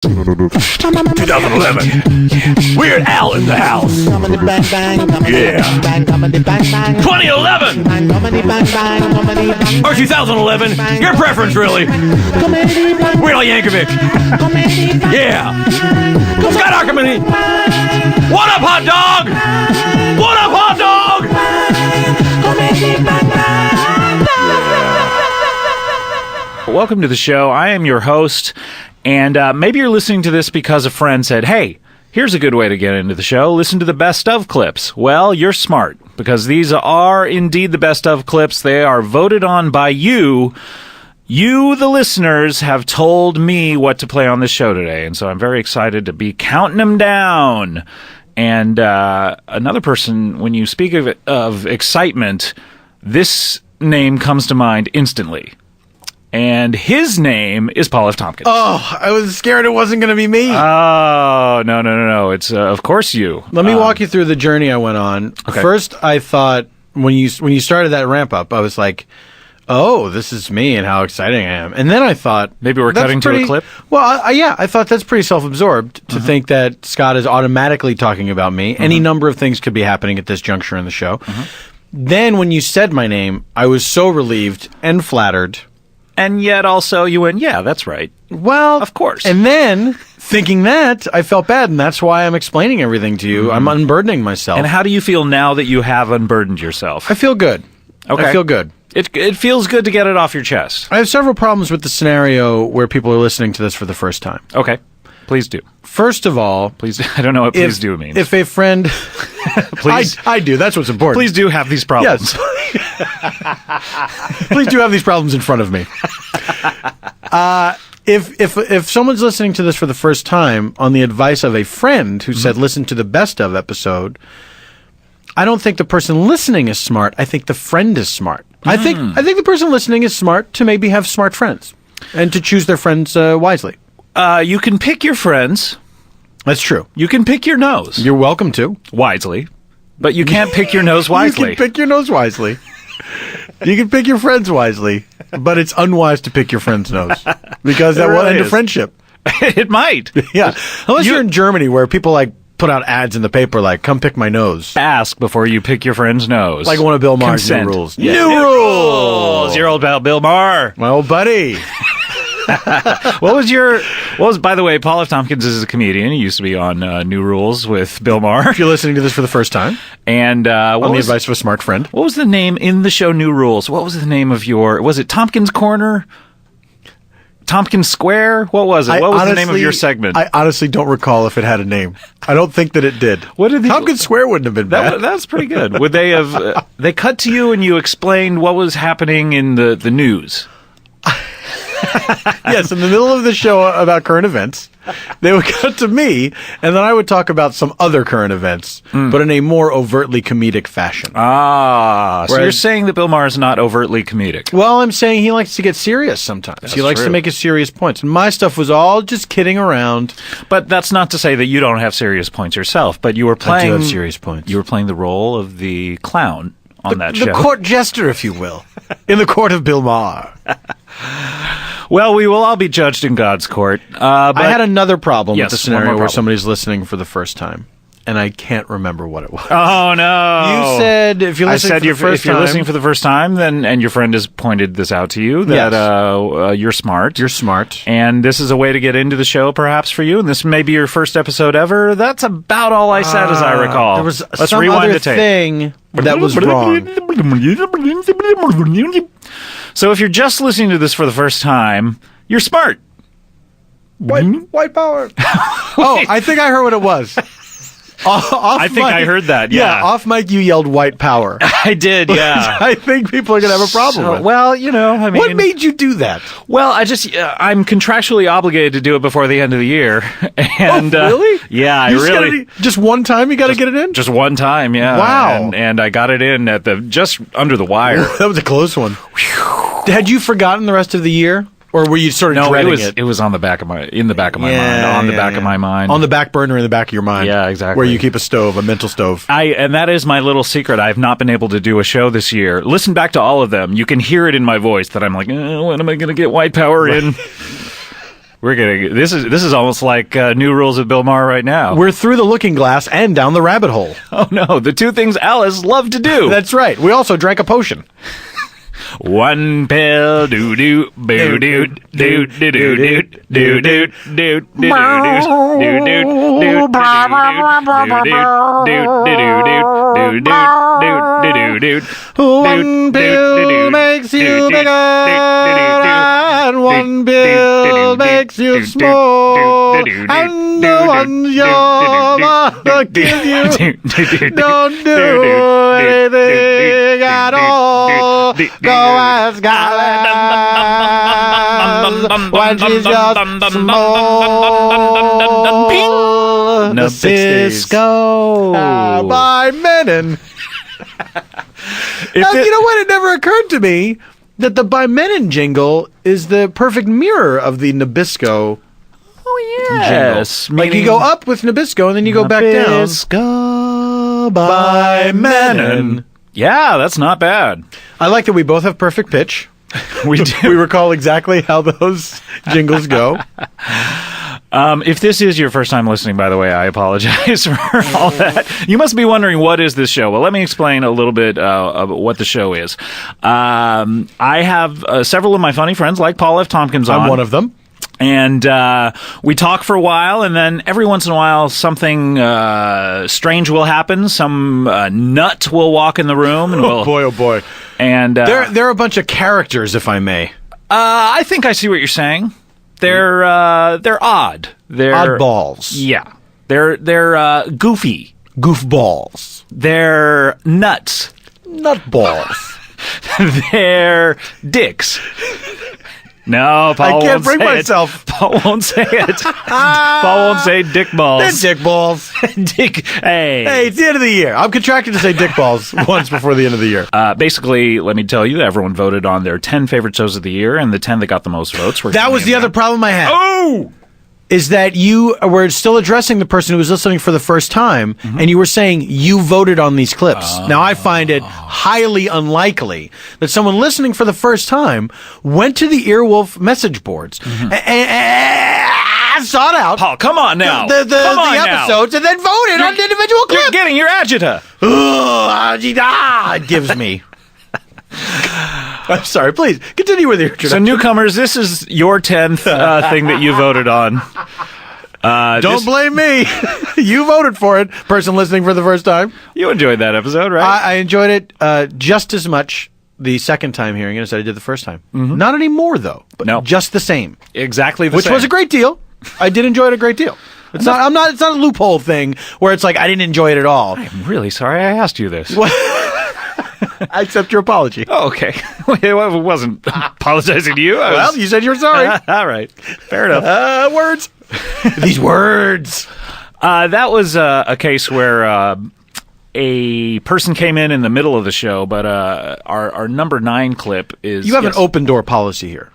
2011. Weird Al in the house. Yeah. 2011 or 2011. Your preference, really. Weird Al Yankovic. Yeah. Scott Aukerman. What up, hot dog? What up, hot dog? Welcome to the show. I am your host. And maybe you're listening to this because a friend said, hey, here's a good way to get into the show. Listen to the best of clips. Well, you're smart, because these are indeed the best of clips. They are voted on by you. You, the listeners, have told me what to play on this show today. And so I'm very excited to be counting them down. And another person, when you speak of excitement, this name comes to mind instantly. And his name is Paul F. Tompkins. Oh, I was scared it wasn't going to be me. Oh, no. It's, of course, you. Let me walk you through the journey I went on. Okay. First, I thought, when you started that ramp up, I was like, oh, this is me and how exciting I am. And then I thought... Maybe we're cutting to a clip? Well, I thought that's pretty self-absorbed to think that Scott is automatically talking about me. Any number of things could be happening at this juncture in the show. Then, when you said my name, I was so relieved and flattered. And yet also you went, yeah, that's right. Well, of course. And then, thinking that, I felt bad, and that's why I'm explaining everything to you. I'm unburdening myself. And how do you feel now that you have unburdened yourself? I feel good. Okay. I feel good. It feels good to get it off your chest. I have several problems with the scenario where people are listening to this for the first time. Okay. Please do. First of all... Please. I don't know what please do means. If a friend... Please. I do. That's what's important. Please do have these problems. Yes. Please do have these problems in front of me. If someone's listening to this for the first time on the advice of a friend who said listen to the best of episode, I don't think the person listening is smart. I think the friend is smart. I think the person listening is smart to maybe have smart friends and to choose their friends wisely. You can pick your friends. That's true. You can pick your nose. You're welcome to. Wisely. But you can't pick your nose wisely. You can pick your nose wisely. You can pick your friends wisely, but it's unwise to pick your friend's nose because that will end a friendship. It might. Yeah. Unless you're in Germany where people like put out ads in the paper like, come pick my nose. Ask before you pick your friend's nose. Like one of Bill Maher's new rules. Yeah. New rules! Your old pal Bill Maher. My old buddy. By the way, Paul F. Tompkins is a comedian. He used to be on New Rules with Bill Maher. If you're listening to this for the first time. And on the advice of a smart friend. What was the name in the show New Rules? What was the name of was it Tompkins Corner? Tompkins Square? What was it? What was the name of your segment? I honestly don't recall if it had a name. I don't think that it did. Tompkins Square wouldn't have been bad. That's pretty good. Would they have... they cut to you and you explained what was happening in the news. Yes, in the middle of the show about current events, they would cut to me, and then I would talk about some other current events, but in a more overtly comedic fashion. So you're saying that Bill Maher is not overtly comedic? Well, I'm saying he likes to get serious sometimes. He likes to make his serious points. And my stuff was all just kidding around. But that's not to say that you don't have serious points yourself, but you were playing... I do have serious points. You were playing the role of the clown on that show. The court jester, if you will. In the court of Bill Maher. Well, we will all be judged in God's court. But I had another problem with the scenario where somebody's listening for the first time, and I can't remember what it was. Oh, no. You said if you're listening for the first time, then and your friend has pointed this out to you, that you're smart. You're smart. And this is a way to get into the show, perhaps, for you, and this may be your first episode ever. That's about all I said, as I recall. There was Let's some rewind other the tape. thing that was wrong. So if you're just listening to this for the first time, you're smart. White power. Oh, I think I heard what it was. I think I heard that, yeah. Off mic you yelled white power. I did, yeah. I think people are going to have a problem with. Well, I mean... What made you do that? Well, I'm contractually obligated to do it before the end of the year. And, really? Yeah, just one time you got to get it in? Just one time, yeah. Wow. And I got it in just under the wire. That was a close one. Had you forgotten the rest of the year? Or were you sort of dreading it? It was in the back of my mind. On the back of my mind. On the back burner in the back of your mind. Yeah, exactly. Where you keep a mental stove. And that is my little secret. I've not been able to do a show this year. Listen back to all of them. You can hear it in my voice that I'm like, when am I going to get white power in? We're getting this is almost like New Rules with Bill Maher right now. We're through the looking glass and down the rabbit hole. Oh no, the two things Alice loved to do. That's right. We also drank a potion. One pill, doo doo, boo doo, doo doo doo doo doo doo doo doo One pill makes you bigger, and one pill makes you small, and the ones your mother gives you don't do anything at all. Go ask Alice when she's just small. Nabisco by Menon. Now, you know what? It never occurred to me that the By Menon jingle is the perfect mirror of the Nabisco. Oh yes, jingle. Like you go up with Nabisco and then you go back down. Nabisco by Menon. Yeah, that's not bad. I like that we both have perfect pitch. We do. We recall exactly how those jingles go. If this is your first time listening, by the way, I apologize for all that. You must be wondering, what is this show? Well, let me explain a little bit of what the show is. I have several of my funny friends, like Paul F. Tompkins, on. I'm one of them. And we talk for a while, and then every once in a while, something strange will happen. Some nut will walk in the room. And oh boy! And they're a bunch of characters, if I may. I think I see what you're saying. They're odd. They're oddballs. Yeah, they're goofy. Goofballs. They're nuts. Nutballs. They're dicks. No, Paul I can't won't bring say myself. It. Paul won't say it. Paul won't say dick balls. They're dick balls. Dick. Hey, it's the end of the year. I'm contracted to say dick balls once before the end of the year. Basically, let me tell you, everyone voted on their 10 favorite shows of the year, and the 10 that got the most votes were. That was the other problem I had. Oh! Is that you were still addressing the person who was listening for the first time, and you were saying you voted on these clips. Now, I find it highly unlikely that someone listening for the first time went to the Earwolf message boards and sought out Paul, come on now. the episodes and then voted on the individual clip. You're getting your agita. It gives me. I'm sorry, please continue with your introduction. So, newcomers, this is your 10th thing that you voted on. Don't blame me. You voted for it, person listening for the first time. You enjoyed that episode, right? I enjoyed it just as much the second time hearing it as I did the first time. Not anymore, though. But no. Just the same. Exactly the same. Which was a great deal. I did enjoy it a great deal. It's not a loophole thing where it's like I didn't enjoy it at all. I'm really sorry I asked you this. I accept your apology. Oh, okay. It wasn't apologizing to you. Well, you said you were sorry. All right. Fair enough. Words. These words. That was a case where a person came in the middle of the show, but our number 9 clip is... You have an open door policy here.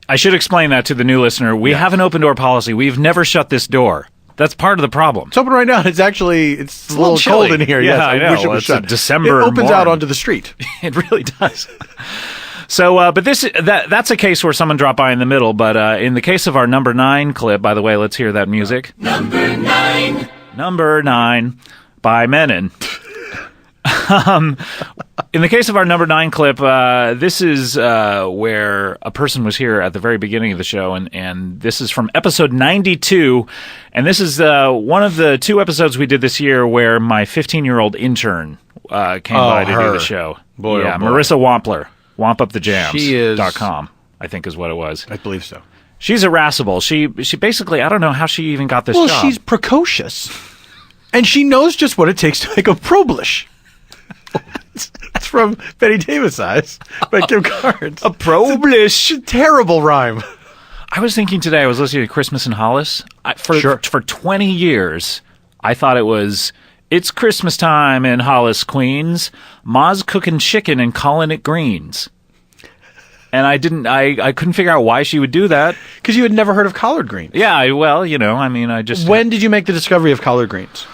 I should explain that to the new listener. We have an open door policy. We've never shut this door. That's part of the problem. It's open right now. It's a little cold in here. Yeah, yes, I know. wish it was It's shut. a December It opens morning. out onto the street. It really does. So, but that's a case where someone dropped by in the middle. But in the case of our number 9 clip, by the way, let's hear that music. Number 9. Number 9 by Menon. In the case of our number 9 clip, this is where a person was here at the very beginning of the show, and this is from episode 92, and this is one of the 2 episodes we did this year where my 15-year-old intern came by to do the show. Boy, yeah, oh boy. Marissa Wampler, wampupthejams.com, She is... I think is what it was. I believe so. She's irascible. She basically, I don't know how she even got this Well, job. she's precocious. And she knows just what it takes to make a problish. It's from Betty Davis Eyes by Kim Carnes. A problish. Terrible rhyme. I was thinking today, I was listening to Christmas in Hollis. For 20 years, I thought it was, it's Christmas time in Hollis, Queens. Ma's cooking chicken and calling it greens. And I couldn't figure out why she would do that. Because you had never heard of collard greens. Yeah, well, I just... When did you make the discovery of collard greens?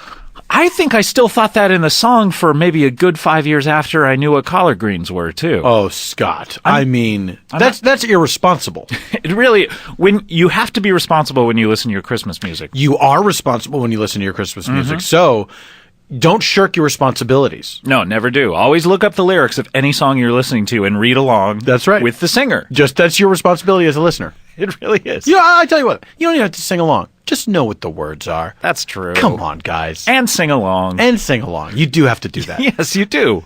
I think I still thought that in the song for maybe a good 5 years after I knew what collard greens were, too. Oh, Scott. That's irresponsible. It really, when you have to be responsible when you listen to your Christmas music. You are responsible when you listen to your Christmas music. So don't shirk your responsibilities. No, never do. Always look up the lyrics of any song you're listening to and read along. That's right. With the singer. That's your responsibility as a listener. It really is. I tell you what, you don't even have to sing along. Just know what the words are. That's true. Come on, guys. And sing along. You do have to do that. Yes, you do.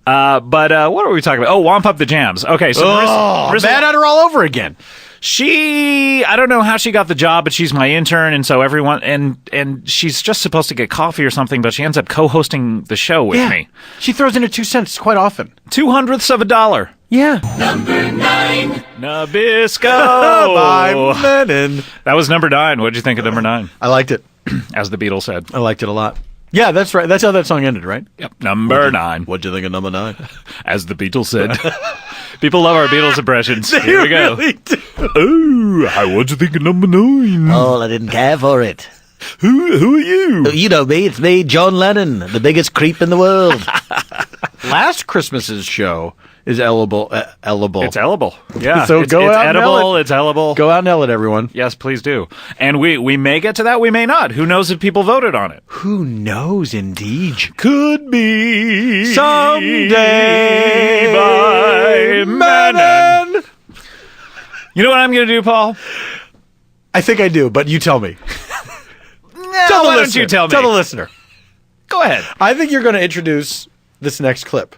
But what are we talking about? Oh, Womp Up the Jams. Okay, so Marissa, Bad at her all over again. I don't know how she got the job, but she's my intern, and so everyone, and she's just supposed to get coffee or something, but she ends up co-hosting the show with me. She throws in her 2 cents quite often. 0.02 of a dollar. Yeah. Number 9. Nabisco. By Lennon. That was number 9. What did you think of number 9? I liked it. As the Beatles said. I liked it a lot. Yeah, that's right. That's how that song ended, right? Yep. Number 9. What'd you think of number 9? As the Beatles said. People love our Beatles impressions. Here we go. Really do. Oh, what'd you think of number 9? Oh, I didn't care for it. Who are you? You know me, it's me, John Lennon, the biggest creep in the world. Last Christmas's show is Ellable. It's Ellable. Yeah. So it's go out and edible. Ell it. It's Ellable. Go out and Ell it, everyone. Yes, please do. And we may get to that. We may not. Who knows if people voted on it? Who knows, indeed. Could be Someday by Manon. You know what I'm going to do, Paul? I think I do, but you tell me. Tell why don't you tell me? Tell the listener. Go ahead. I think you're going to introduce this next clip.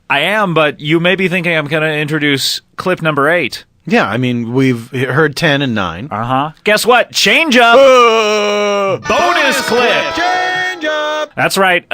I am, but you may be thinking I'm going to introduce clip number 8. Yeah, I mean, we've heard 10 and 9. Uh-huh. Guess what? Change up. Bonus clip. Change up. That's right.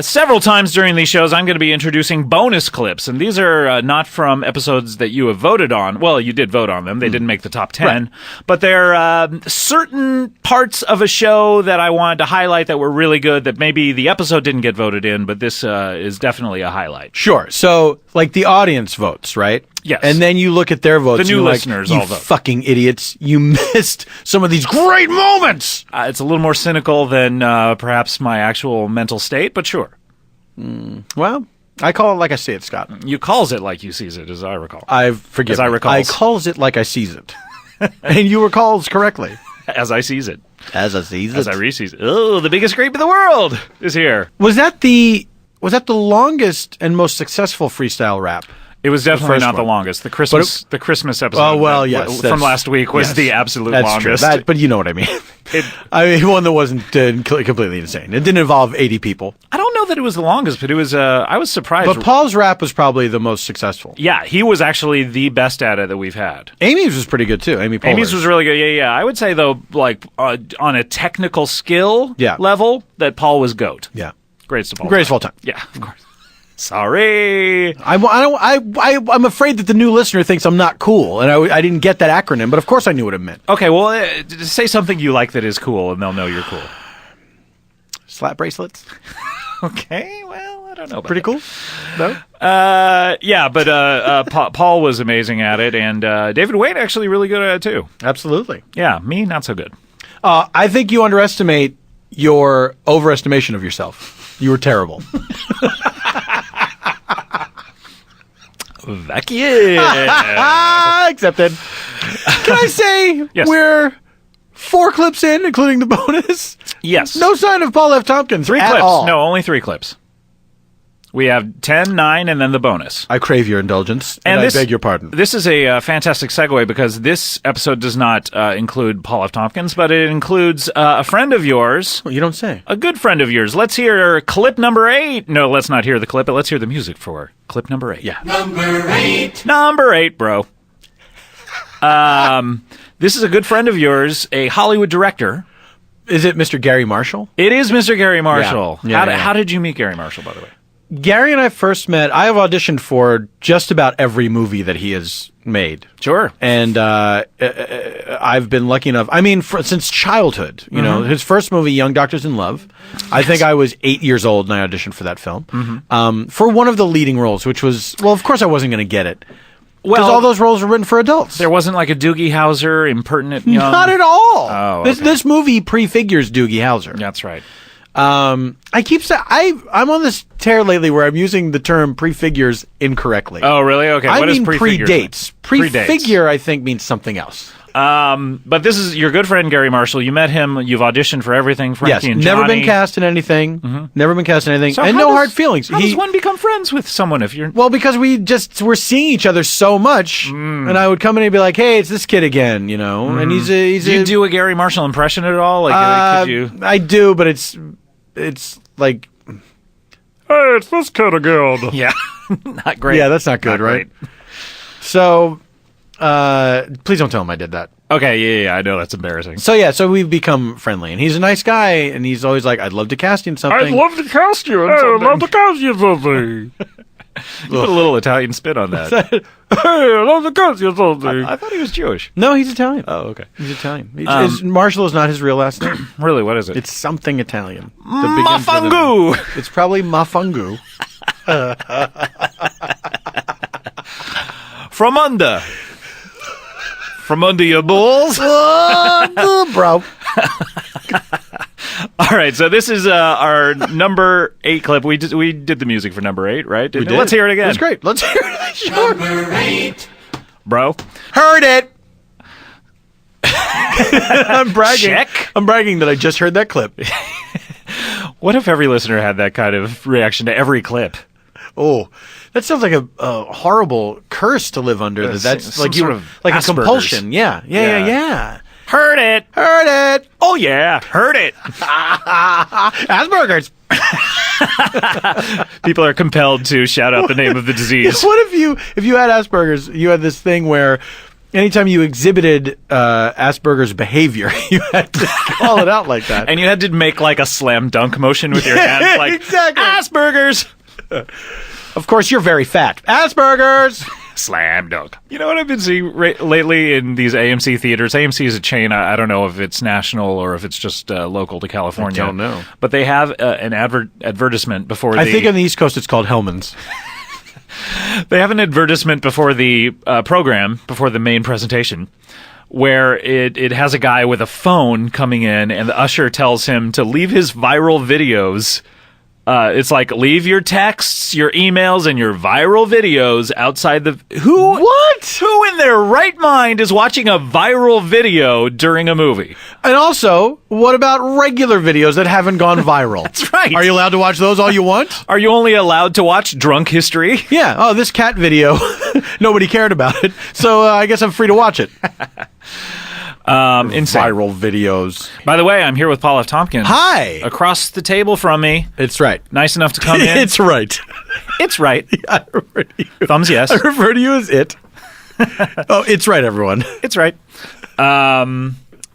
Several times during these shows, I'm going to be introducing bonus clips, and these are not from episodes that you have voted on. Well, you did vote on them. They didn't make the top 10. Right. But they're certain parts of a show that I wanted to highlight that were really good that maybe the episode didn't get voted in, but this is definitely a highlight. Sure. So, like the audience votes, right? Yes. And then you look at their votes. The new and you're listeners like, all you vote. fucking idiots. You missed some of these great moments. It's a little more cynical than perhaps my actual mental state, but sure. Well, I call it like I see it, Scott. You calls it like you sees it, as I recall. Forgive As I me. recalls. I calls it like I sees it. And you recalls correctly. As I sees it. As a season. As I re-sees it. Oh, the biggest grape in the world is here. Was that the longest and most successful freestyle rap? It was definitely first not the one. longest. The Christmas episode. Oh, well, yes. From last week was yes, the absolute that's longest. True. But you know what I mean. I mean, one that wasn't completely insane. It didn't involve 80 people. I don't know that it was the longest, but it was. I was surprised. But Paul's rap was probably the most successful. Yeah, he was actually the best at it that we've had. Amy's was pretty good too. Amy Poehler's. Amy's was really good. Yeah. I would say though, like on a technical skill level, that Paul was GOAT. Yeah. Greatest of all. Greatest of all time. Yeah, of course. Sorry. I'm afraid that the new listener thinks I'm not cool, and I didn't get that acronym, but of course I knew what it meant. Okay, well, say something you like that is cool, and they'll know you're cool. Slap bracelets. Okay, well, I don't know. About Pretty cool. No. Yeah, but Paul was amazing at it, and David Wade actually really good at it too. Absolutely. Yeah, me not so good. I think you underestimate your overestimation of yourself. You were terrible. Back yeah. Accepted. Can I say Yes. we're 4 clips in, including the bonus? Yes. No sign of Paul F. Tompkins. 3 at clips. all. No, only 3 clips. We have 10, 9, and then the bonus. I crave your indulgence, and I beg your pardon. This is a fantastic segue because this episode does not include Paul F. Tompkins, but it includes a friend of yours. Well, you don't say. A good friend of yours. Let's hear clip number 8. No, let's not hear the clip, but let's hear the music for clip number 8. Yeah. Number 8. Number 8, bro. This is a good friend of yours, a Hollywood director. Is it Mr. Gary Marshall? It is Mr. Gary Marshall. Yeah, How did you meet Gary Marshall, by the way? Gary and I first met. I have auditioned for just about every movie that he has made. Sure. And I've been lucky enough. I mean, since childhood, you know, his first movie, Young Doctors in Love. I think I was 8 years old and I auditioned for that film for one of the leading roles, which was, well, of course I wasn't going to get it. Because all those roles were written for adults. There wasn't like a Doogie Howser, impertinent young. Not at all. Oh, This movie prefigures Doogie Howser. That's right. I keep saying I'm on this tear lately where I'm using the term prefigures incorrectly. Oh, really? Okay. I what mean is prefigure? predates. Prefigure, I think, means something else. But this is your good friend Gary Marshall. You met him. You've auditioned for everything. Frankie and Johnny. Never been cast in anything. Mm-hmm. Never been cast in anything, So and how no does- hard feelings. How does one become friends with someone if you're? Well, because we're seeing each other so much, and I would come in and be like, "Hey, it's this kid again," you know. And he's Do you do a Gary Marshall impression at all? Could you? I do, but it's like, Hey, it's this kid again. Yeah, not great. yeah, that's not good, Not right? great. So, please don't tell him I did that. Okay, yeah, I know that's embarrassing. So we've become friendly, and he's a nice guy, and he's always like, "I'd love to cast you in something." to cast you. I'd love to cast you something. You put a little Italian spin on that. Hey, I'd love to cast you something. I thought he was Jewish. No, he's Italian. Oh, okay. He's Italian. Marshall is not his real last name. Really, what is it? It's something Italian. that begins with an M. Mafungu. It's probably Mafungu. From under your balls. Bro. All right, so this is our number 8 clip. We did the music for number 8, right? Didn't we? Let's hear it again. That's great. Let's hear it. Sure. Number 8. Bro. Heard it. I'm bragging. Check. I'm bragging that I just heard that clip. What if every listener had that kind of reaction to every clip? Oh, that sounds like a horrible curse to live under. That's some like sort of like Asperger's. a compulsion. Yeah. Heard it. Heard it. Oh, yeah. Heard it. Asperger's. People are compelled to shout out the name of the disease. What if you had Asperger's? You had this thing where anytime you exhibited Asperger's behavior, you had to call it out like that. And you had to make like a slam dunk motion with your hands, like exactly. Asperger's. Of course, you're very fat. Asperger's. Slam dunk. You know what I've been seeing lately in these AMC theaters? AMC is a chain. I don't know if it's national or if it's just local to California. I don't know. But they have an advertisement before I think on the East Coast it's called Hellman's. They have an advertisement before the program, before the main presentation, where it has a guy with a phone coming in, and the usher tells him to leave his viral videos. It's like, leave your texts, your emails, and your viral videos outside the... Who in their right mind is watching a viral video during a movie? And also, what about regular videos that haven't gone viral? That's right. Are you allowed to watch those all you want? Are you only allowed to watch drunk history? Yeah. Oh, this cat video, nobody cared about it, so I guess I'm free to watch it. Insane. Viral videos. By the way, I'm here with Paul F. Tompkins. Hi. Across the table from me. It's right. Nice enough to come in. It's right. It's right. I refer to you. Thumbs yes. I refer to you as it. Oh, it's right, everyone. It's right.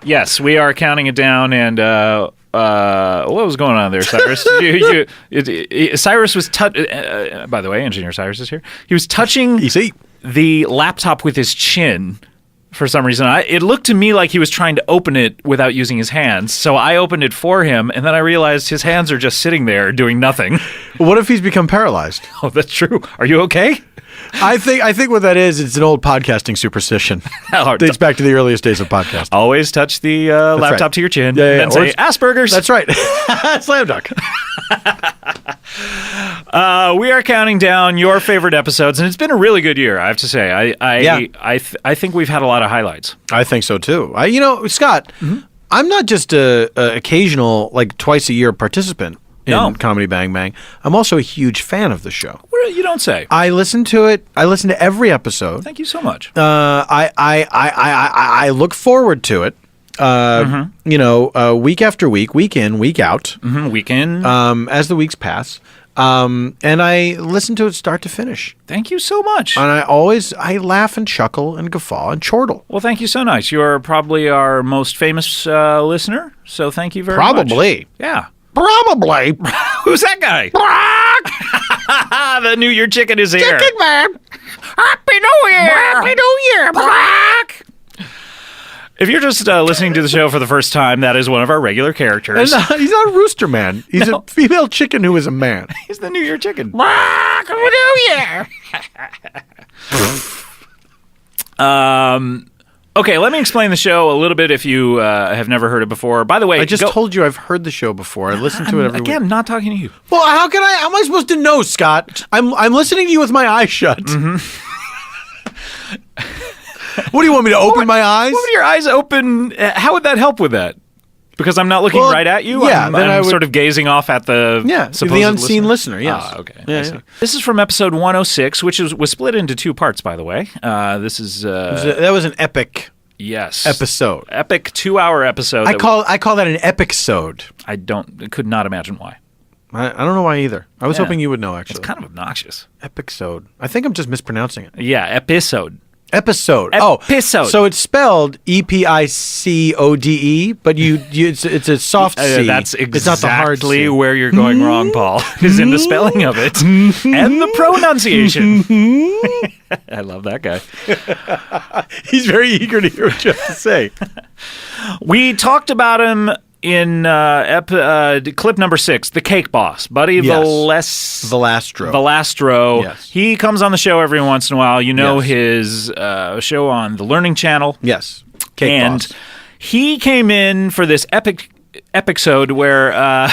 Yes, we are counting it down, and what was going on there, Cyrus? Cyrus was by the way, Engineer Cyrus is here. He was touching the laptop with his chin for some reason. It looked to me like he was trying to open it without using his hands, so I opened it for him, and then I realized his hands are just sitting there doing nothing. What if he's become paralyzed? Oh, that's true. Are you okay? I think what that is, it's an old podcasting superstition. Dates back to the earliest days of podcasting. Always touch the laptop right. to your chin, Yeah, and then say, Asperger's. That's right. Slam dunk. We are counting down your favorite episodes, and it's been a really good year, I have to say. I think we've had a lot of highlights. I think so too. Scott, I'm not just a occasional, like twice a year participant in Comedy Bang Bang. I'm also a huge fan of the show. Well, you don't say. I listen to it. I listen to every episode. Thank you so much. I look forward to it. Week after week, week in, week out. Weekend. As the weeks pass. And I listen to it start to finish. Thank you so much. And I laugh and chuckle and guffaw and chortle. Well, thank you so nice. You're probably our most famous listener, so thank you very much. Probably. Yeah. Probably. Who's that guy? The New Year chicken is here. Chicken man. Happy New Year. Happy New Year. If you're just listening to the show for the first time, that is one of our regular characters. And, he's not a rooster man. He's a female chicken who is a man. He's the New Year chicken. Happy New Year. Okay, let me explain the show a little bit if you have never heard it before. By the way, I just told you I've heard the show before. I listen to it every again, week. not talking to you. Well, how am I supposed to know, Scott? I'm listening to you with my eyes shut. What do you want me to open my eyes? What would your eyes open? How would that help with that? Because I'm not looking right at you? Yeah, then I'm I would sort of gazing off at the the unseen listener, yes. Ah, okay. Yeah, I see. yeah. This is from episode 106, which was split into 2 parts, by the way. This is... That was an epic yes. episode. Epic 2-hour episode. I call that an epic-sode. I could not imagine why. I don't know why either. I was hoping you would know, actually. It's kind of obnoxious. Epic-sode. I think I'm just mispronouncing it. Yeah, episode. Episode. Episode. So it's spelled EPICODE, but it's a soft C. That's it's not the hard C. exactly where you're going wrong, Paul, is in the spelling of it and the pronunciation. I love that guy. He's very eager to hear what you have to say. We talked about him in clip number 6, the Cake Boss, Buddy Valastro. Yes. He comes on the show every once in a while. You know Yes. his show on the Learning Channel. Yes. Cake And Boss. he came in for this episode where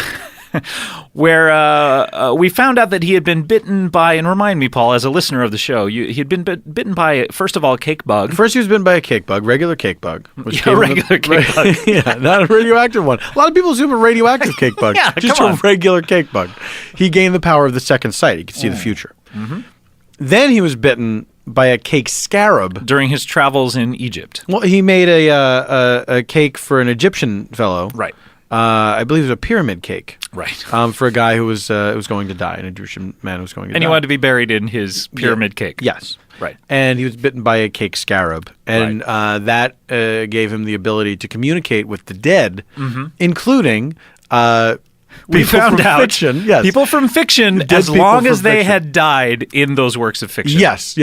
we found out that he had been bitten by, and remind me, Paul, as a listener of the show, he had been bitten by, first of all, a cake bug. First, he was bitten by a cake bug, regular cake bug. Which Yeah, gave him regular cake bug. Yeah, not a radioactive one. A lot of people assume a radioactive cake bug. Yeah, just come a on. regular cake bug. He gained the power of the second sight. He could see the future. Mm-hmm. Then he was bitten by a cake scarab. During his travels in Egypt. Well, he made a cake for an Egyptian fellow. Right. I believe it was a pyramid cake. Right. For a guy who was going to die, an Egyptian man who was going to die. And he wanted to be buried in his pyramid cake. Yes. Right. And he was bitten by a cake scarab. And that gave him the ability to communicate with the dead, including We people found from out fiction. Yes. people from fiction, Dead as people long from as they fiction. had died in those works of fiction. Yes.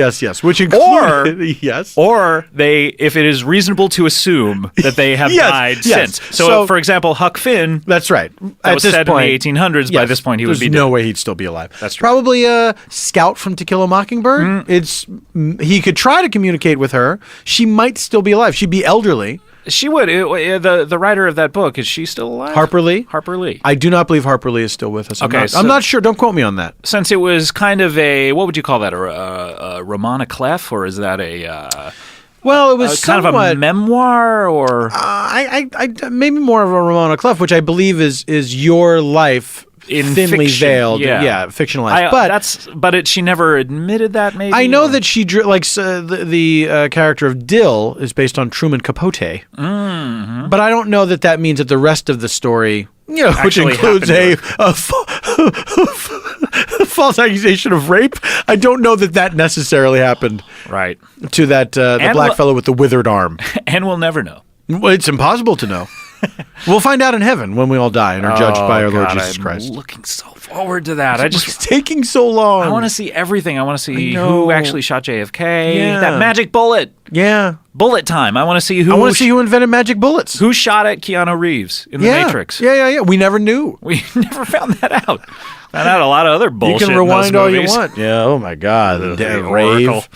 Which included, yes. Or if it is reasonable to assume that they have Yes, died yes. since. So, for example, Huck Finn, That's right. that was said in the 1800s. By yes, this point, he would there's be no dead. way he'd still be alive. That's true. Probably a Scout from To Kill a Mockingbird. He could try to communicate with her. She might still be alive. She'd be elderly. She would. The writer of that book, is she still alive? Harper Lee? Harper Lee. I do not believe Harper Lee is still with us. Okay, I'm not sure. Don't quote me on that. Since it was kind of what would you call that? A roman à clef, or is that Well, it was kind of a memoir, or I maybe more of a Ramona Clef, which I believe is your life in thinly fiction, veiled, yeah. fictionalized. But she never admitted that. Maybe I know that she drew the character of Dill is based on Truman Capote, but I don't know that means that the rest of the story, which Actually includes a false accusation of rape. I don't know that necessarily happened. Right, To that the And black fellow with the withered arm. and we'll never know. Well, it's impossible to know. We'll find out in heaven when we all die and are judged by our Lord Jesus Christ. I'm looking so forward to that. It's taking so long. I want to see everything. I want to see I know. who actually shot JFK. Yeah. That magic bullet. Yeah. Bullet time. I want to see who. I want to see who invented magic bullets. who shot at Keanu Reeves in The Matrix. Yeah. We never knew. We never found that out. Found out a lot of other bullshit. You can in those rewind all you movies. want. Yeah. Oh my God. The The rave. Oracle.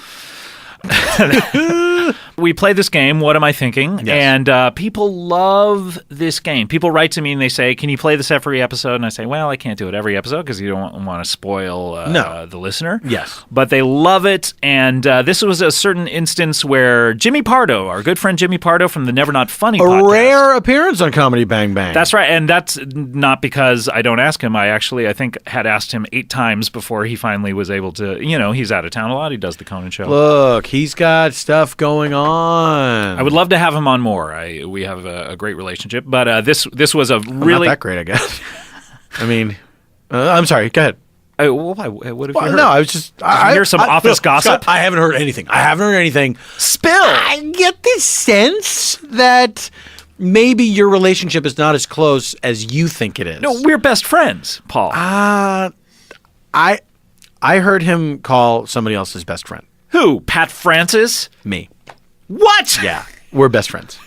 We play this game, What Am I Thinking? Yes. And people love this game. People write to me and they say, can you play this every episode? And I say, well, I can't do it every episode because you don't want to spoil the listener. Yes. But they love it. And this was a certain instance where Jimmy Pardo, our good friend Jimmy Pardo from the Never Not Funny A podcast. rare appearance on Comedy Bang Bang. That's right. And that's not because I don't ask him. I think, had asked him 8 times before he finally was able to, he's out of town a lot. He does the Conan show. Look, he's got stuff going on. I would love to have him on more. We have a great relationship, but this was a really Not that great, I guess. I mean, I'm sorry. Go ahead. what have you heard? No, I was just. you hear some office gossip? Scott, I haven't heard anything. Spill. I get this sense that maybe your relationship is not as close as you think it is. No, we're best friends, Paul. I heard him call somebody else his best friend. Who? Pat Francis? Me. What? Yeah, we're best friends.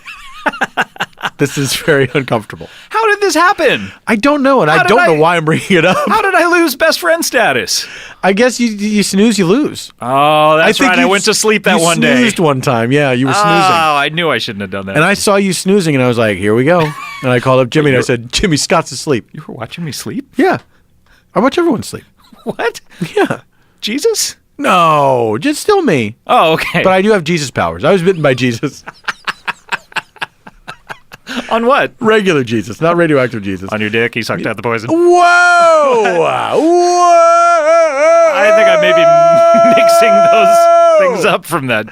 This is very uncomfortable. How did this happen? I don't know, and I don't know why I'm bringing it up. How did I lose best friend status? I guess you snooze, you lose. Oh, that's right. I went to sleep that one day. You snoozed one time. Yeah, you were snoozing. Oh, I knew I shouldn't have done that. And I saw you snoozing, and I was like, here we go. And I called up Jimmy, and I said, Jimmy, Scott's asleep. You were watching me sleep? Yeah. I watch everyone sleep. What? Yeah. Jesus? No, just still me. Oh, okay. But I do have Jesus powers. I was bitten by Jesus. On what? Regular Jesus, not radioactive Jesus. On your dick, he sucked out the poison. Whoa! Whoa! I think I may be mixing those things up from that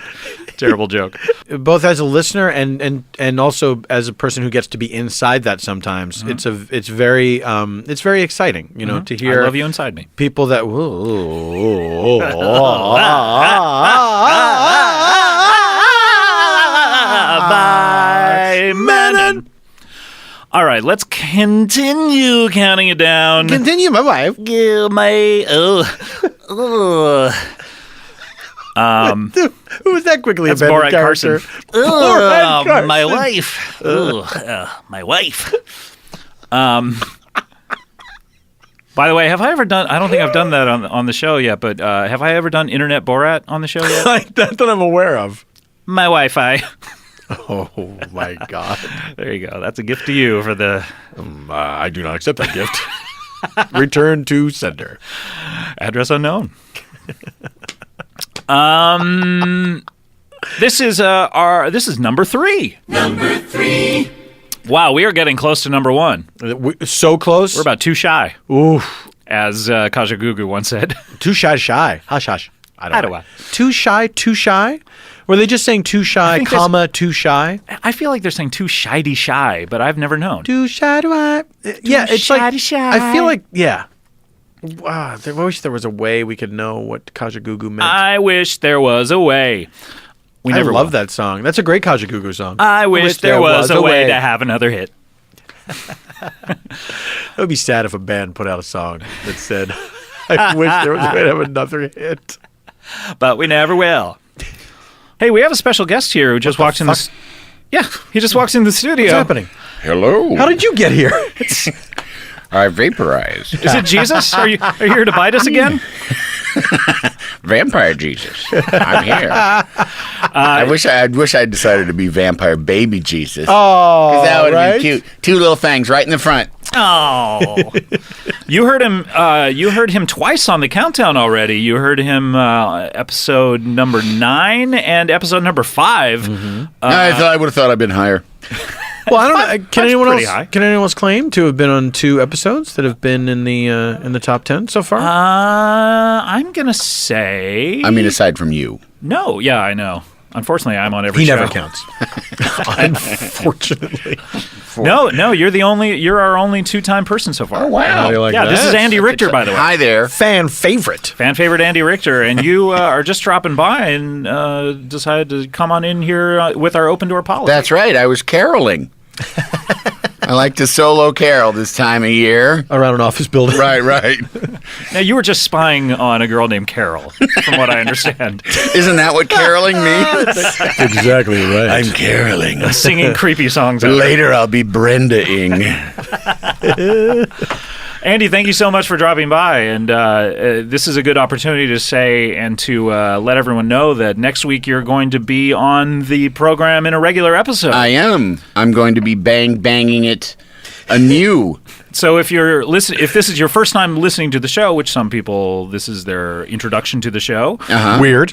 terrible joke. Both as a listener and also as a person who gets to be inside that sometimes, it's very exciting, to hear. I love you inside me. People that by Menon. All right, let's continue counting it down. Continue, my wife. Who was that quickly? That's abandoned Borat character? Carson. Borat Carson. My wife. My wife. By the way, have I ever done? I don't think I've done that on the show yet. But have I ever done Internet Borat on the show yet? That's what I'm aware of. My Wi-Fi. Oh my God! There you go. That's a gift to you for the. I do not accept that gift. Return to sender. Address unknown. This is number 3. Number 3. Wow, we are getting close to number 1. So close. We're about too shy. Oof. As Kajagoogoo once said. Too shy. Hush, hush. I don't know. Too shy? Were they just saying too shy, comma, too shy? I feel like they're saying too shy, but I've never known. Too shy to I. Yeah, it's like, I feel like, yeah. Wow, I wish there was a way we could know what Kajagoogoo meant. I wish there was a way. I love that song. That's a great Kajagoogoo song. I wish there was a way to have another hit. It would be sad if a band put out a song that said, I wish there was a way to have another hit. But we never will. Hey, we have a special guest here who just walked in the... Yeah, he just walks in the studio. What's happening? Hello. How did you get here? I vaporized. Is it Jesus? Are you here to bite us again? Vampire Jesus. I'm here. I wish I'd decided to be vampire baby Jesus. Oh, because that would have been cute. 2 little fangs right in the front. Oh, you heard him. You heard him twice on the countdown already. You heard him episode number 9 and episode number 5. Mm-hmm. I would have thought I'd been higher. Well, I don't know. Can anyone else claim to have been on 2 episodes that have been in the top 10 so far? I'm gonna say. I mean, aside from you. No, yeah, I know. Unfortunately, I'm on every show. He never counts. Unfortunately. No, you're our only 2-time person so far. Oh, wow. This is Andy Richter, by the way. Hi there. Fan favorite Andy Richter. And you are just dropping by and decided to come on in here with our open door policy. That's right. I was caroling. I like to solo carol this time of year. around an office building. Right. Now, you were just spying on a girl named Carol, from what I understand. Isn't that what caroling means? That's exactly right. I'm caroling. Singing creepy songs. Later, I'll be Brenda-ing. Andy, thank you so much for dropping by. And this is a good opportunity to say and to let everyone know that next week you're going to be on the program in a regular episode. I am. I'm going to be banging it anew. So if this is your first time listening to the show, which some people, this is their introduction to the show. Weird.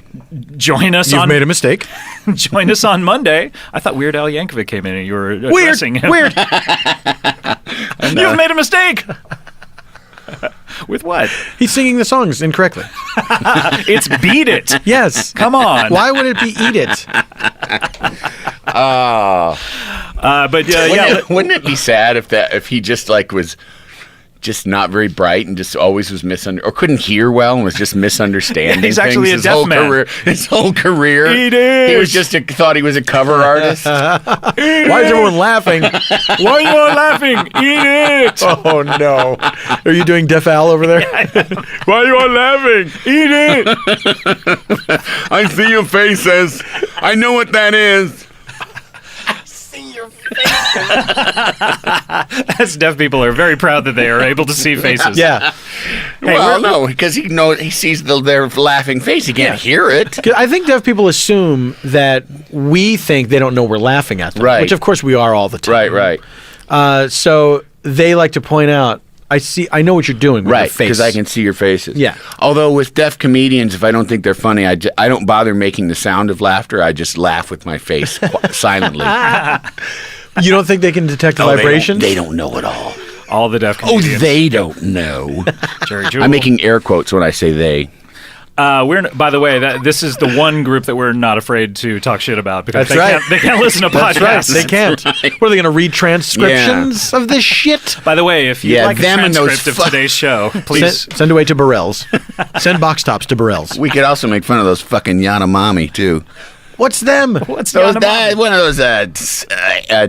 Join us. You've made a mistake. Join us on Monday. I thought Weird Al Yankovic came in and you were addressing him. Weird. You've made a mistake. With what? He's singing the songs incorrectly. It's Beat It. Yes. Come on. Why would it be Eat It? Wouldn't it be sad if he just was just not very bright and just always was or couldn't hear well and was just misunderstanding He's things actually a deaf man. His whole career. He was thought he was a cover artist. Why is everyone laughing? Why are you all laughing? Eat it. Oh no. Are you doing Deaf Al over there? Why are you all laughing? Eat it. I see your faces. I know what that is. I see your face. As deaf people are very proud that they are able to see faces. Yeah. Well, no, because he sees their laughing face. He can't hear it. 'Cause I think deaf people assume that we think they don't know we're laughing at them. Right. Which, of course, we are all the time. Right. So they like to point out, I know what you're doing with your Right, face. because I can see your faces. Yeah. Although with deaf comedians, if I don't think they're funny, I don't bother making the sound of laughter. I just laugh with my face silently. You don't think they can detect the vibrations? They don't know at all. All the deaf Oh, comedians. they don't know. Jerry I'm Jewell. making air quotes when I say they. By the way, this is the one group that we're not afraid to talk shit about because That's right. they can't listen to podcasts. That's right. They can't. What are they going to read transcriptions of this shit? By the way, if you'd Yeah, like a them and those transcript of today's show, please. Send away to Burrell's. Send box tops to Burrell's. We could also make fun of those fucking Yanomami, too. What's them? What's Those Yanomami? one of those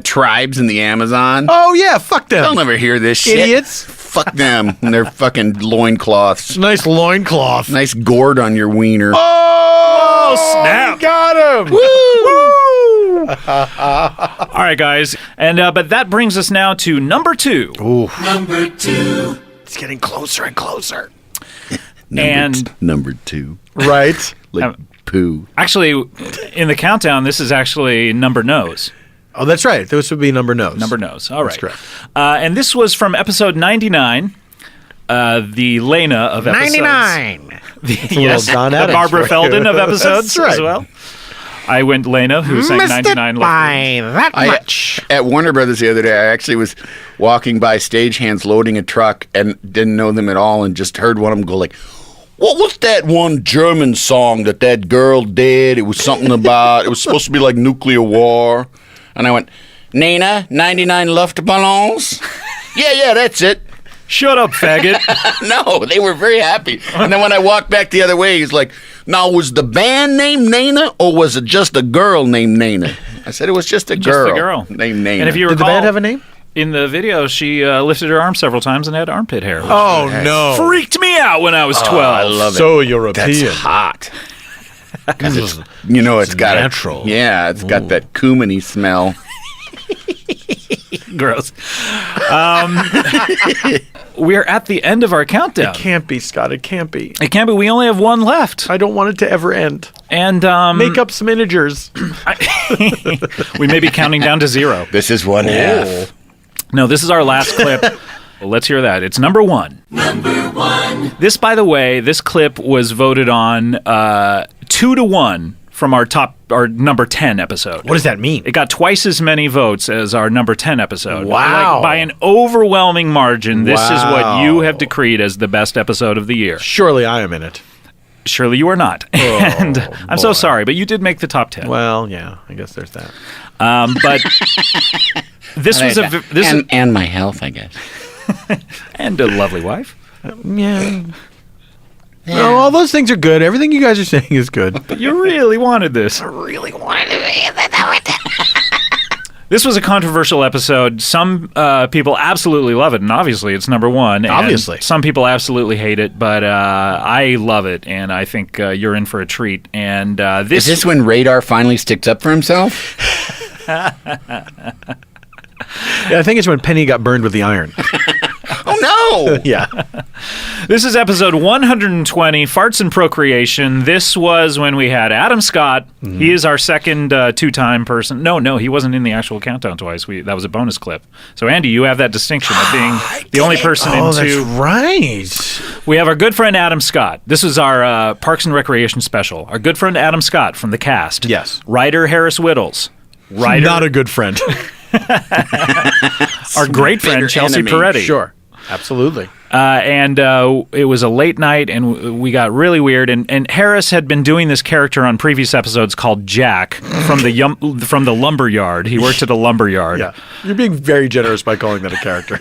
tribes in the Amazon. Oh, yeah. Fuck them. They'll never hear this shit. Idiots. Fuck them and their fucking loincloths. Nice loincloth. Nice gourd on your wiener. Oh, snap. Got him. All right, guys, and but that brings us now to number 2. Number 2. It's getting closer and closer. Number 2. Right. Like poo. Actually, in the countdown, this is actually number nose. Oh, that's right. This would be number nose. Number nose. All right. That's correct. And this was from episode 99, the Lena of episodes. 99. Yes, Don the Adams Barbara record. Feldon of episodes That's right. as well. I went Lena, who sang 99. that much. At Warner Brothers the other day, I actually was walking by stagehands loading a truck and didn't know them at all and just heard one of them go like, what was that one German song that girl did? It was something about, it was supposed to be like nuclear war. And I went, Nina, 99 Luftballons? Yeah, that's it. Shut up, faggot. No, they were very happy. And then when I walked back the other way, he's like, now, was the band named Nana or was it just a girl named Nana? I said it was just a girl. Named Nana. And if you Did the recall, band have a name? in the video, she lifted her arm several times and had armpit hair. which Oh, no. freaked me out when I was 12. I love it. So European. That's hot. 'Cause it's, it's got natural. It's got that cuminy smell. Gross. We're at the end of our countdown. It can't be, Scott. It can't be. It can't be. We only have one left. I don't want it to ever end. And Make up some integers. we may be counting down to 0. This is one half. No, this is our last clip. Well, let's hear that. It's number 1. Number 1. This, by the way, this clip was voted on 2-1 from our number 10 episode. What does that mean? It got twice as many votes as our number 10 episode. Wow. Like, by an overwhelming margin, this is what you have decreed as the best episode of the year. Surely I am in it. Surely you are not. And I'm so sorry, but you did make the top 10. Well, yeah, I guess there's that. But this was and my health, I guess. and a lovely wife. Yeah. No, all those things are good. Everything you guys are saying is good. But you really wanted this. Really wanted it. This was a controversial episode. Some people absolutely love it, and obviously it's number 1. And Obviously. some people absolutely hate it, but I love it, and I think you're in for a treat. And Is this when Radar finally sticks up for himself? Yeah, I think it's when Penny got burned with the iron. Oh, no. Yeah. This is episode 120, Farts and Procreation. This was when we had Adam Scott. Mm-hmm. He is our second two-time person. No, he wasn't in the actual countdown twice. That was a bonus clip. So, Andy, you have that distinction of being the only person in two. That's right. We have our good friend Adam Scott. This is our Parks and Recreation special. Our good friend Adam Scott from the cast. Yes. Writer Harris Wittels. Writer, Not a good friend. our great friend bitter Chelsea enemy. Peretti. Sure. Absolutely. And it was a late night, and we got really weird. And Harris had been doing this character on previous episodes called Jack from the lumber yard. He worked at a lumber yard. Yeah. You're being very generous by calling that a character.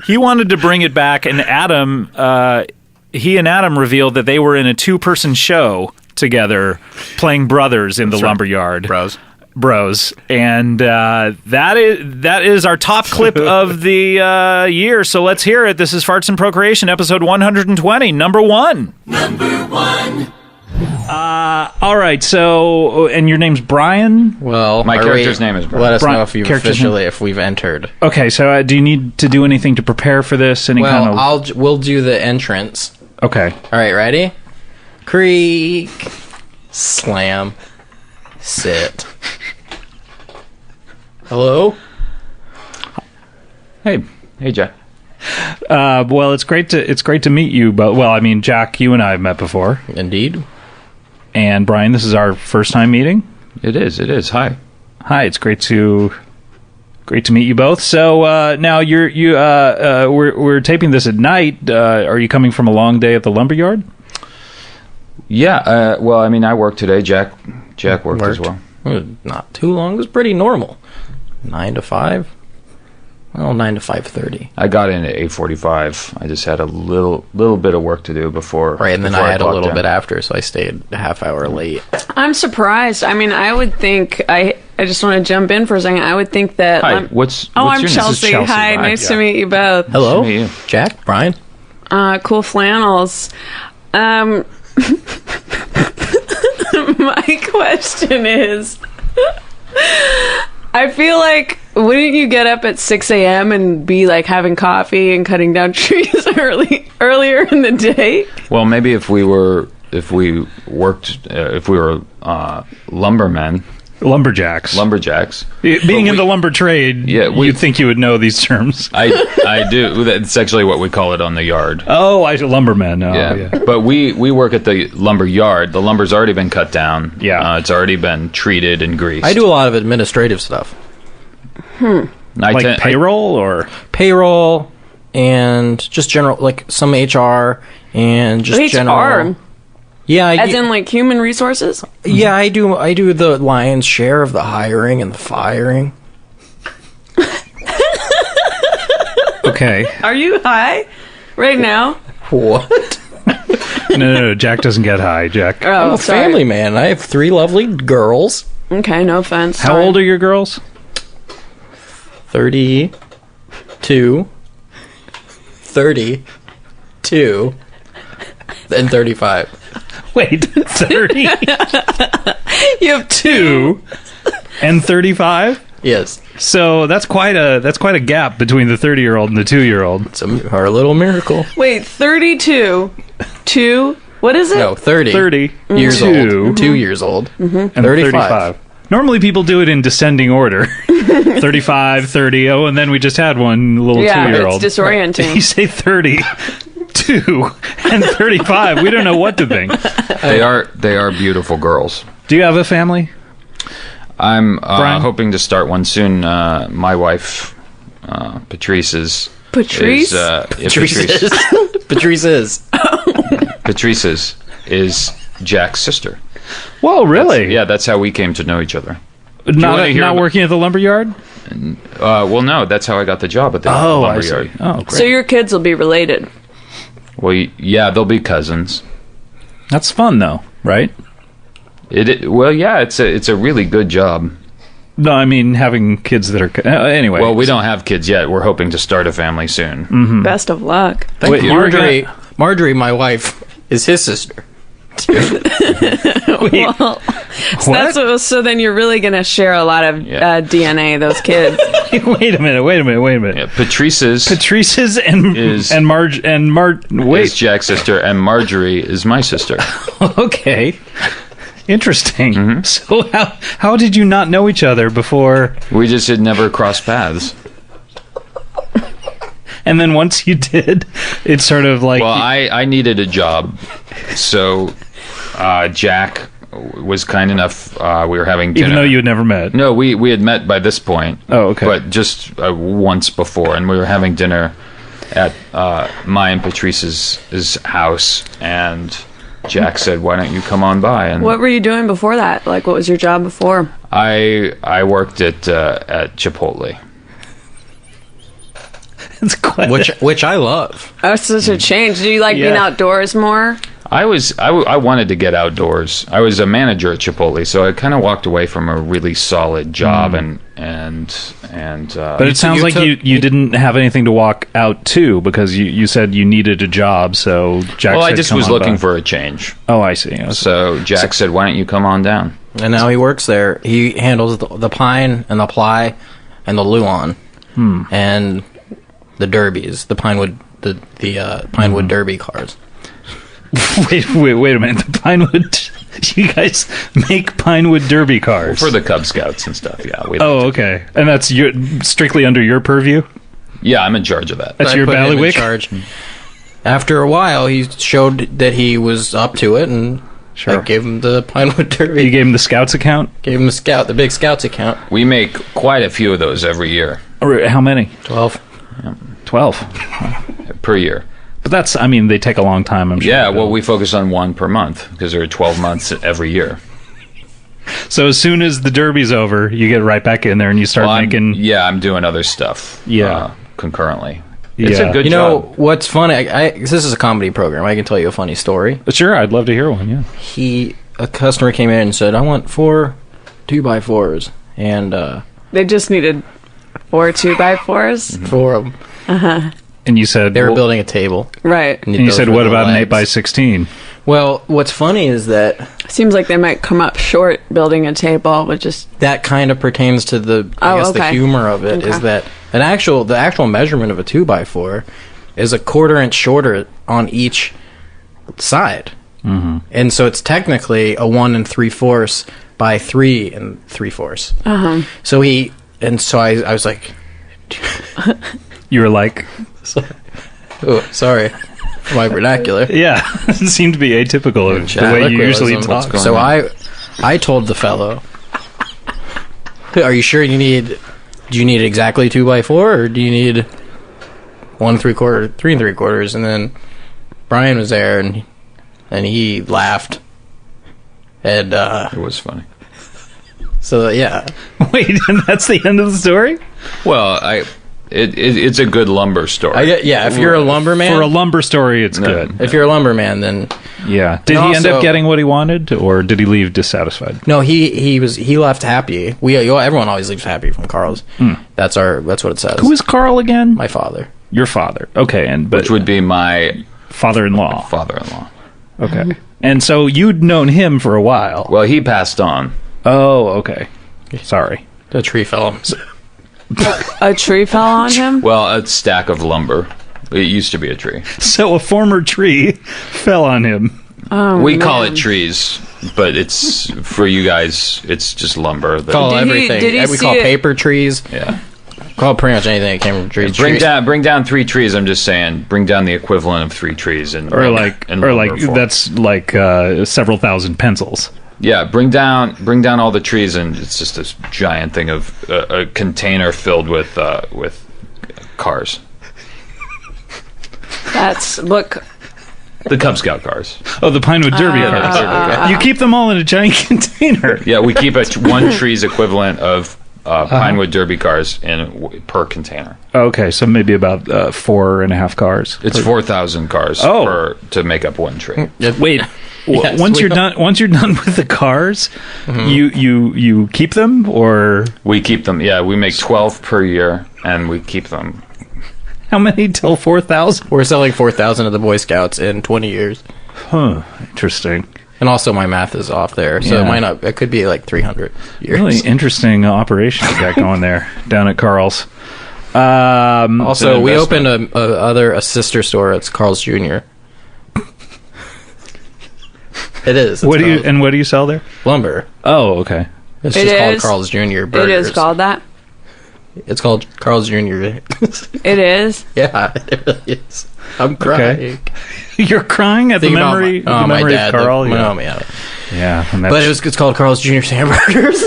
He wanted to bring it back, and Adam, he and Adam revealed that they were in a 2-person show together, playing brothers in the lumber yard. Bros, and that is our top clip of the year. So let's hear it. This is Farts and Procreation, episode 120, number 1. Number 1. All right. So, and your name's Brian? Well, My character's name is Brian. Let us Brian- know if you've character's officially if we've entered. Okay. So, do you need to do anything to prepare for this? Any Well, kind of? we'll do the entrance. Okay. All right, ready? Creak, slam, sit. Hello. Hey, Jack. Well, it's great to meet you. But well, I mean, Jack, you and I have met before, Indeed. and Brian, this is our first time meeting. It is. Hi. Hi, it's great to meet you both. So now we're taping this at night. Are you coming from a long day at the lumberyard? Yeah. Well, I mean, I worked today. Jack worked as well. Not too long. It was pretty normal. 9 to 5. Well, 9 to 5:30. I got in at 8:45. I just had a little bit of work to do before. Right, and then before I had a clocked little in. bit after, so I stayed a half hour late. I'm surprised. I mean, I would think I just want to jump in for a second. I would think that. Hi. What's I'm your name? Chelsea. Chelsea. Hi, nice to meet you both. Hello, Nice to meet you. Jack, Brian. Cool flannels. My question is, I feel like wouldn't you get up at 6 a.m. and be like having coffee and cutting down trees earlier in the day? Well, maybe if we were lumbermen, lumberjacks. Being in the lumber trade, Yeah, you'd think you would know these terms. I do. That's actually what we call it on the yard. Oh, lumbermen. Oh, Yeah. yeah. But we work at the lumber yard. The lumber's already been cut down. Yeah. It's already been treated and greased. I do a lot of administrative stuff, Like payroll or payroll, and just general, like some HR and just HR? general. Yeah, As in like human resources? yeah, I do the lion's share of the hiring and the firing. okay. Are you high right now? What? No. Jack doesn't get high. Jack. Oh, I'm a sorry. family man. I have 3 lovely girls. Okay, no offense. How old are your girls? 32, 32, and 35. Wait, 30, You have 2, and 35. Yes, So that's quite a gap between the 30-year-old and the 2-year-old. it's our little miracle. Wait, 32, 2, what is it? No, 30. 30 years 2, old. 2 years old. and 35. Normally people do it in descending order. 35, 30, and then we just had one little Yeah, 2-year-old. it's disorienting. You say 30, 2, and 35. We don't know what to think. They are beautiful girls. Do you have a family? I'm Brian? hoping to start one soon. My wife, Patrice is. Patrice? Patrice is. Patrice is Jack's sister. Whoa, really? Yeah, that's how we came to know each other. Not working at the lumberyard? Well, no, that's how I got the job at the I see. lumberyard. Oh, great. So your kids will be related. Well, yeah, they'll be cousins. That's fun, though, right? Well, yeah, it's a really good job. No, I mean having kids that are anyway. Well, we don't have kids yet. We're hoping to start a family soon. Best of luck. Wait, you were Marjorie, my wife, is his sister. Well, so then you're really going to share a lot of DNA, those kids. Wait a minute. Yeah, Patrice's and is- Marge is wait. Jack's sister, and Marjorie is my sister. Okay. Interesting. Mm-hmm. So how did you not know each other before? We just had never crossed paths. And then once you did, it's sort of like Well, I needed a job, so Jack was kind enough. We were having dinner. even though you had never met. No, we had met by this point. Oh, okay. But just once before, and we were having dinner at my and Patrice's house, and Jack said, "Why don't you come on by?" And What were you doing before that? Like, what was your job before? I worked at Chipotle. It's quite Which I love. Oh, such a change. Do you like being Yeah. outdoors more? I wanted to get outdoors. I was a manager at Chipotle, so I kind of walked away from a really solid job and But it sounds like you didn't have anything to walk out to because you said you needed a job. So Jack. Well, said, I just "Come was on looking by." for a change. Oh, I see. So Jack said, "Why don't you come on down?" And now he works there. He handles the pine and the ply and the Luan and the derbies, the Pinewood, the Pinewood Derby cars. wait a minute. The Pinewood. You guys make Pinewood Derby cars For the Cub Scouts and stuff, yeah. Oh, okay. And that's strictly under your purview? Yeah, I'm in charge of that. That's I your put him in ballywick? charge. After a while, he showed that he was up to it, and I gave him the Pinewood Derby. You gave him the Scouts account? Gave him the big Scouts account. We make quite a few of those every year. Or how many? 12. 12. Per year. But that's, they take a long time, I'm sure. Yeah, well, we focus on one per month because there are 12 months every year. So as soon as the Derby's over, you get right back in there and you start making... I'm doing other stuff concurrently. It's a good You know, job. what's funny, this is a comedy program. I can tell you a funny story. Sure, I'd love to hear one, yeah. A customer came in and said, I want 4 2x4s. And They just needed 4 2x4s. 4 of them. And you said... They were building a table. Right. And you said, what about an 8x16? Well, what's funny is that... Seems like they might come up short building a table with just... That kind of pertains to the humor of it, is that the actual measurement of a 2x4 is a 1/4 inch shorter on each side. Mm-hmm. And so it's technically a 1 3/4 by 3 3/4. Uh-huh. So I was like... You were like... Oh, sorry for my vernacular. Yeah, it seemed to be atypical of the way you usually talk. So I told the fellow, "Are you sure do you need exactly 2x4, or do you need 1 3/4, 3 3/4?" And then Brian was there, and he laughed, and it was funny. So yeah. Wait, and that's the end of the story? Well, it's a good lumber story. If you're a lumberman, for a lumber story, it's good. If you're a lumberman, then yeah. Did he end up getting what he wanted, or did he leave dissatisfied? No, he left happy. Everyone always leaves happy from Carl's. That's what it says. Who is Carl again? My father. Your father. Okay, which would be my father-in-law. Father-in-law. Okay, and so you'd known him for a while. Well, he passed on. Oh, okay. Sorry. The tree fell. A tree fell on him? Well, a stack of lumber. It used to be a tree. So a former tree fell on him. Oh, we call it trees, but it's for you guys. It's just lumber. Call everything. We call paper trees. Yeah. Call pretty much anything that came from trees. Bring down 3 trees. I'm just saying. Bring down the equivalent of 3 trees, that's like several thousand pencils. Yeah, bring down all the trees, and it's just this giant thing of a container filled with cars. The Cub Scout cars. Oh, the Pinewood Derby cars. You keep them all in a giant container. Yeah, we keep one tree's equivalent of Pinewood Derby cars per container. Okay, so maybe about 4.5 cars. It's 4,000 cars to make up one tree. Wait. Yes, once you're done with the cars, you keep them, or we keep them? Yeah, we make 12 per year, and we keep them. How many till 4,000? We're selling 4,000 of the Boy Scouts in 20 years. Huh. Interesting. And also, my math is off there, so it might not. It could be like 300 years. Really interesting operation you got going there down at Carl's. Also, we opened a sister store. It's Carl's Jr. It is. What do you sell there? Lumber. Oh, okay. It's just called Carl's Jr. Burgers. It is called that? It's called Carl's Jr. It is? Yeah, it really is. I'm crying. Okay. You're crying at the memory of Carl? Yeah. But it's called Carl's Jr. Hamburgers.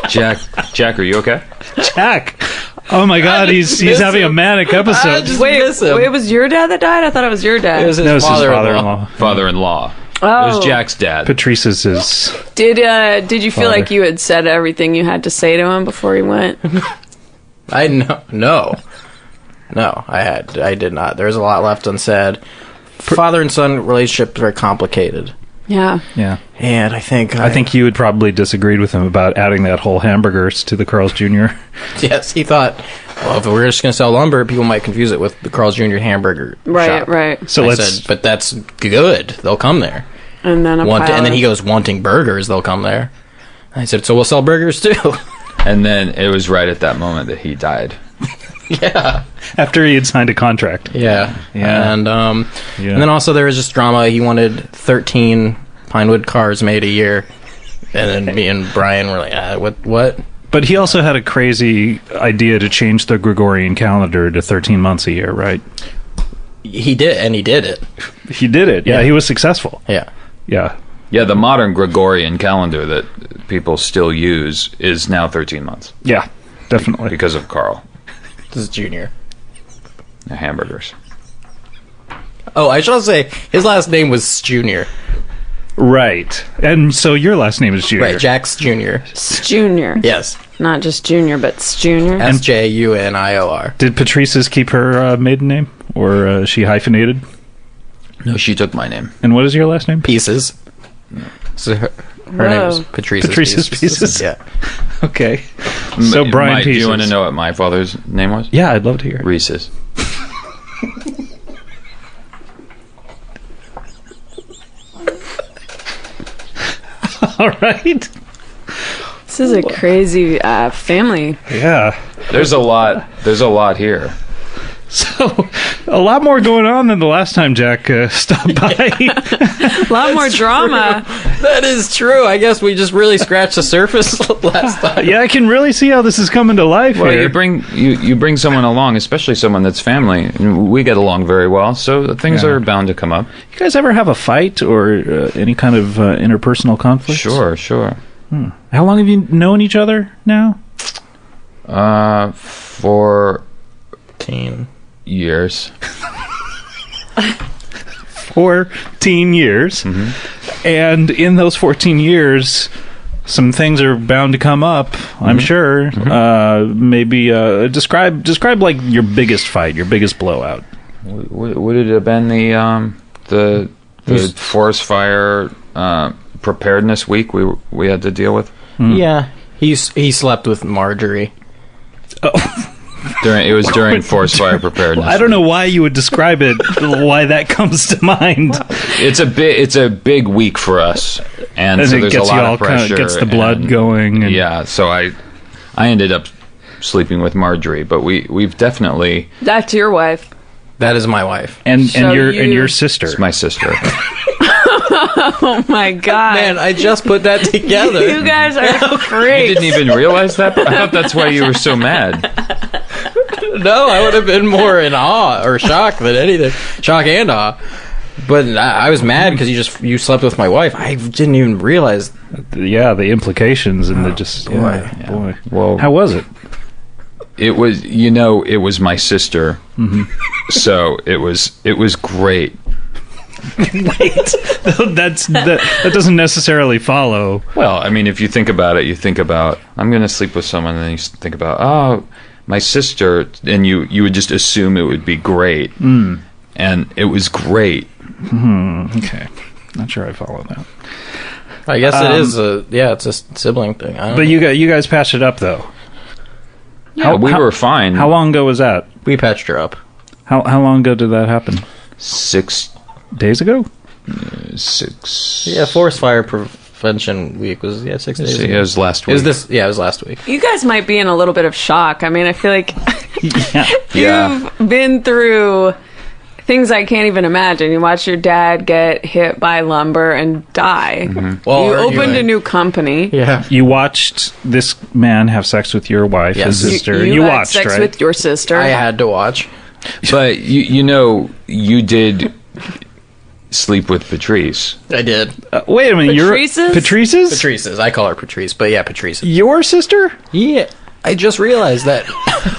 Jack, are you okay? Jack. Oh my God, he's having a manic episode. Wait, it was your dad that died? I thought it was your dad. It was his father-in-law. Father-in-law. Oh. It was Jack's dad. Patrice's is. Did you feel like you had said everything you had to say to him before he went? No, I did not. There's a lot left unsaid. Father and son relationship is very complicated. Yeah. Yeah. And I think you had probably disagreed with him about adding that whole hamburgers to the Carl's Jr. yes, he thought, well, if we're just going to sell lumber, people might confuse it with the Carl's Jr. hamburger Right, shop. right. So I let's. said, but that's good. They'll come there. And then And then he goes, wanting burgers, they'll come there. I said, so we'll sell burgers too. And then it was right at that moment that he died. Yeah. After he had signed a contract. Yeah. Yeah. And Yeah. and then also there was this drama. He wanted 13 Pinewood cars made a year. And then me and Brian were like, what? But he also had a crazy idea to change the Gregorian calendar to 13 months a year, right? He did, and he did it. He did it. Yeah, he was successful. Yeah. Yeah. Yeah, the modern Gregorian calendar that people still use is now 13 months Yeah, definitely. because of Carl. This is Junior. The hamburgers. Oh, I should say, his last name was Junior. Right. And so your last name is Junior. Right, Jack's Junior. Junior. Yes. Not just Junior, but Junior. SJUNIOR. Did Patrice's keep her maiden name? Or is she hyphenated? No, she took my name. And what is your last name? Pieces. So her name is Patrice's Pieces. Yeah. Okay. So Brian Do Pieces. you want to know what my father's name was? Yeah, I'd love to hear. Reese's. All right. This is a crazy family. Yeah. There's a lot here. So, a lot more going on than the last time Jack stopped by. A lot more drama. That is true. I guess we just really scratched the surface last time. Yeah, I can really see how this is coming to life Well, here. you bring someone along, especially someone that's family, and we get along very well, so things are bound to come up. You guys ever have a fight or any kind of interpersonal conflict? Sure. How long have you known each other now? For 14 years. 14 years. Mm-hmm. And in those 14 years, some things are bound to come up, I'm sure. Maybe describe like your biggest fight, your biggest blowout. Would it have been the forest fire preparedness week we had to deal with? Yeah. He slept with Marjorie. It was during forest fire preparedness. I don't know why you would describe it, why that comes to mind. It's a big week for us, and so it there's gets a lot you all of pressure. gets the blood going. And Yeah, so I ended up sleeping with Marjorie, but we've definitely. That's your wife. That is my wife. and So your sister. It's my sister. Oh my god. Man, I just put that together. You guys are You freaks. didn't even realize that? I thought that's why you were so mad. No, I would have been more in awe or shock than anything. Shock and awe. But I was mad because you slept with my wife. I didn't even realize. Yeah, the implications and boy. Well, How was it? it was my sister. So it was great. That doesn't necessarily follow. Well, I mean, if you think about it, you think about, I'm going to sleep with someone, and then you think about, oh, my sister, and you would just assume it would be great. And it was great. Okay, not sure I follow that. I guess it is it's a sibling thing. I don't But know. you guys patched it up though. Yeah, we were fine. How long ago was that? We patched her up. How long ago did that happen? 6 Days ago? 6. Yeah, forest fire prevention week was 6 days ago. It was last It week. was it was last week. You guys might be in a little bit of shock. I mean, I feel like Yeah. you've been through things I can't even imagine. You watch your dad get hit by lumber and die. Well, You arguing. opened a new company. Yeah. You watched this man have sex with your wife, Yes. his sister. You had watched, sex right? with your sister. I had to watch. But you did sleep with Patrice. I did. Wait a minute, Patrice's? Patrice's? Patrice's. I call her Patrice, but yeah, Patrice. Your sister? Yeah. I just realized that.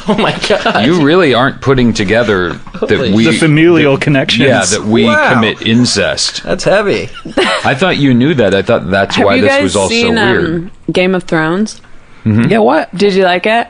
Oh my god. You really aren't putting together that we The familial connections. Yeah, that we Wow. commit incest. That's heavy. I thought you knew that. I thought that's Have why you this guys was all seen so weird. Game of Thrones? Yeah, what? Did you like it?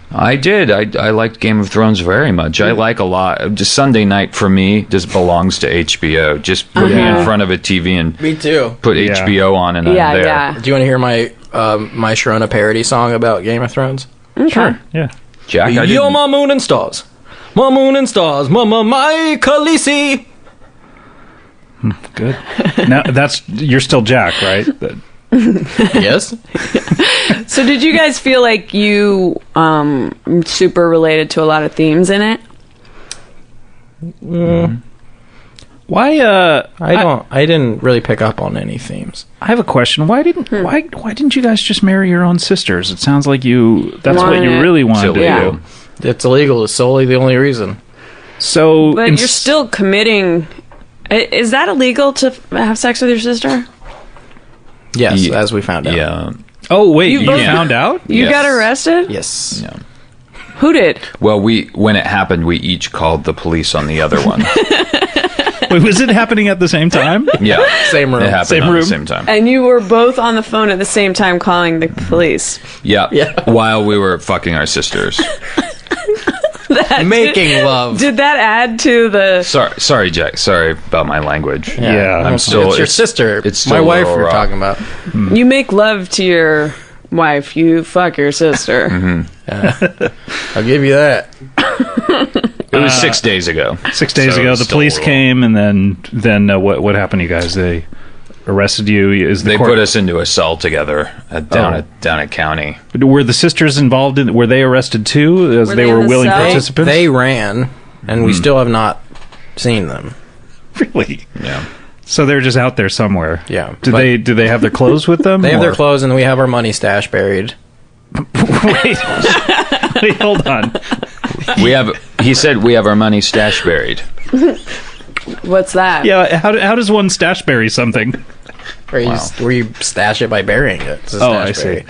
I did. I liked Game of Thrones very much. I like a lot. Just Sunday night for me just belongs to HBO. Just put me in front of a TV and Me too. put HBO on, and I'm there. Yeah. Do you want to hear my Sharona parody song about Game of Thrones? Sure. Yeah. Jack, I Yo, didn't- my moon and stars. My moon and stars. My Khaleesi. Good. Now you're still Jack, right? Yes. So did you guys feel like you super related to a lot of themes in it? Why? I didn't really pick up on any themes. I have a question. Why didn't you guys just marry your own sisters? It sounds like that's what you Wanted- really wanted to Yeah. do. It's illegal. It's solely the only reason. So, But you're still committing. Is that illegal to have sex with your sister? Yes, Yeah. as we found out. Yeah. Oh wait, You you both- found out? You Yes. got arrested? Yes. Yeah. Who did? Well, when it happened, we each called the police on the other one. Wait, was it happening at the same time? Yeah. Same room. It happened Same at room? the same time. And you were both on the phone at the same time calling the police. Yeah. Yeah. While we were fucking our sisters. Making love. Did that add to the... Sorry, Jack. Sorry about my language. Yeah. I'm still. It's your sister. It's still my a wife little we're raw. talking about. You make love to your wife, you fuck your sister. I'll give you that. It was 6 days ago. 6 days So ago, it's the still police a little- came, and then what happened to you guys? They arrested you. Is the They court, put us into a cell together down at county. Were the sisters involved in? Were they arrested too? As Were they they were in the willing cell? participants. They ran, and we still have not seen them. Really? Yeah. So they're just out there somewhere. Yeah, Do but- they have their clothes with them? They have their or- clothes, and we have our money stash buried. Wait, wait, hold on. He said we have our money stash buried. What's that? Yeah, how does one stash bury something? Where you stash it by burying it. It's a Oh, stash I see. bury.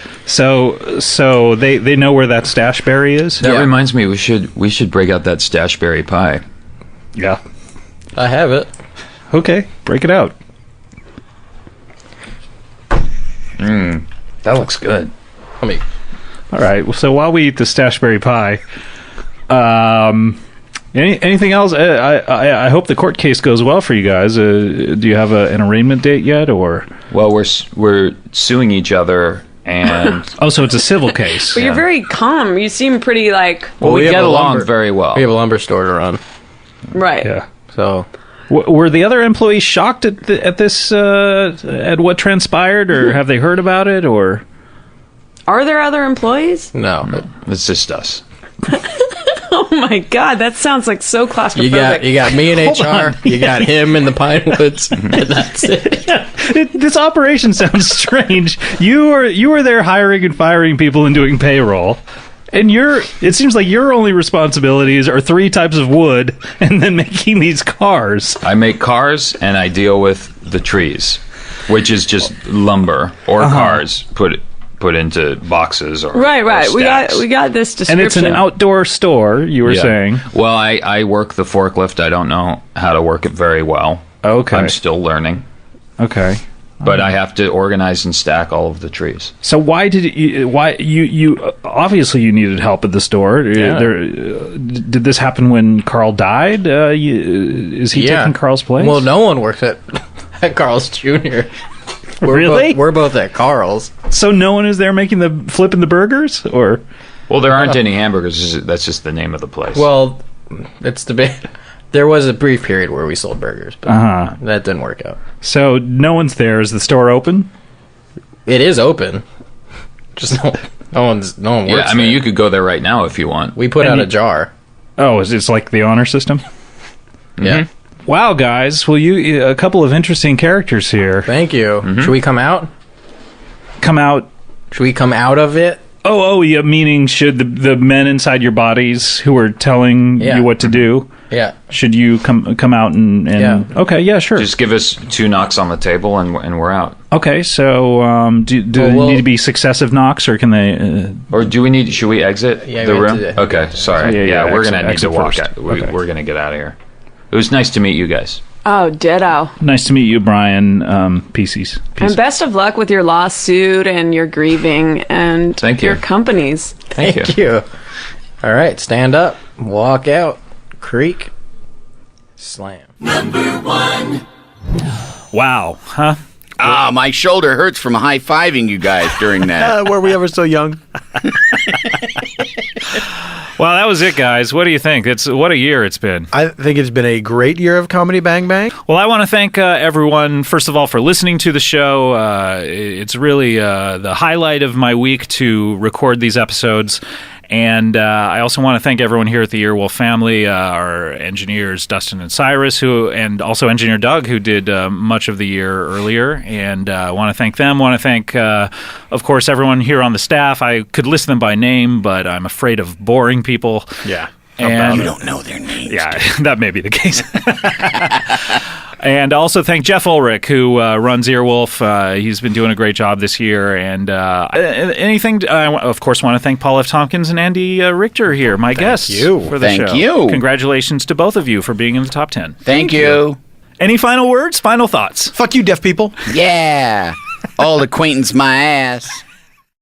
So they know where that stash berry is. That Yeah. reminds me, we should break out that stash berry pie. Yeah. I have it. Okay, break it out. That looks good. Let me. All right. Well, so while we eat the stashberry pie, anything else? I hope the court case goes well for you guys. Do you have an arraignment date yet, or? Well, we're suing each other, and Oh, so it's a civil case. But you're very calm. You seem pretty like... well, we we have get a along lumber- very well. We have a lumber store to run, Right. Yeah. so Were the other employees shocked at what transpired, or have they heard about it, or? Are there other employees? no. It's just us. Oh my god, that sounds like so claustrophobic. You got me in HR. You got him in the Pine Woods, and that's it. This operation sounds strange. You were there hiring and firing people and doing payroll. And it seems like your only responsibilities are 3 types of wood and then making these cars. I make cars, and I deal with the trees, which is just lumber or cars put into boxes or Right. or We stacks. got this description. And it's an outdoor store, you were Yeah. saying. Well, I work the forklift. I don't know how to work it very well. Okay. I'm still learning, Okay. but I have to organize and stack all of the trees. So why you obviously you needed help at the store. Yeah. Did this happen when Carl died? Is he taking Carl's place? Well, no one works at Carl's Jr. Really? We're both at Carl's. So no one is there making flipping the burgers, or? Well, there aren't any hamburgers. That's just the name of the place. Well, it's the big. There was a brief period where we sold burgers, but that didn't work out. So no one's there. Is the store open? It is open. Just no one works. yeah, I mean, there. you could go there right now if you want. We put out a jar. Oh, it's like the honor system. Yeah. Wow, guys. Well, a couple of interesting characters here. Thank you. Should we come out? Come out. Should we come out of it? Oh, yeah. Meaning, should the men inside your bodies who are telling Yeah. you what to do? Yeah. Should you come out and Yeah. Okay, yeah, sure. Just give us 2 knocks on the table and we're out. Okay, so do they need to be successive knocks, or can they? Or should we exit Yeah, the we have room? to- Okay, sorry. Yeah, Yeah, we're exit- going to need exit to walk first. out. Okay. We're going to get out of here. It was nice to meet you guys. Oh, ditto. Nice to meet you, Brian. Peace. And best of luck with your lawsuit and your grieving and Thank you. your companies. Thank you. All right, stand up, walk out, creak, slam. Number 1. Wow. Huh? Ah, my shoulder hurts from high-fiving you guys during that. Were we ever so young? Well, that was it, guys. What do you think? What a year it's been. I think it's been a great year of Comedy Bang Bang. Well, I want to thank everyone, first of all, for listening to the show. It's really the highlight of my week to record these episodes. And I also want to thank everyone here at the Earwolf family, our engineers, Dustin and Cyrus, and also engineer Doug, who did much of the year earlier. And I want to thank them. Want to thank, of course, everyone here on the staff. I could list them by name, but I'm afraid of boring people. Yeah. And You don't know their names. yeah, that may be the case. And also thank Jeff Ulrich, who runs Earwolf. He's been doing a great job this year. And I, of course, want to thank Paul F. Tompkins and Andy Richter here, my guests for the show. Thank you. Congratulations to both of you for being in the top 10. Thank you. Any final words, final thoughts? Fuck you, deaf people. Yeah. All acquaintance my ass.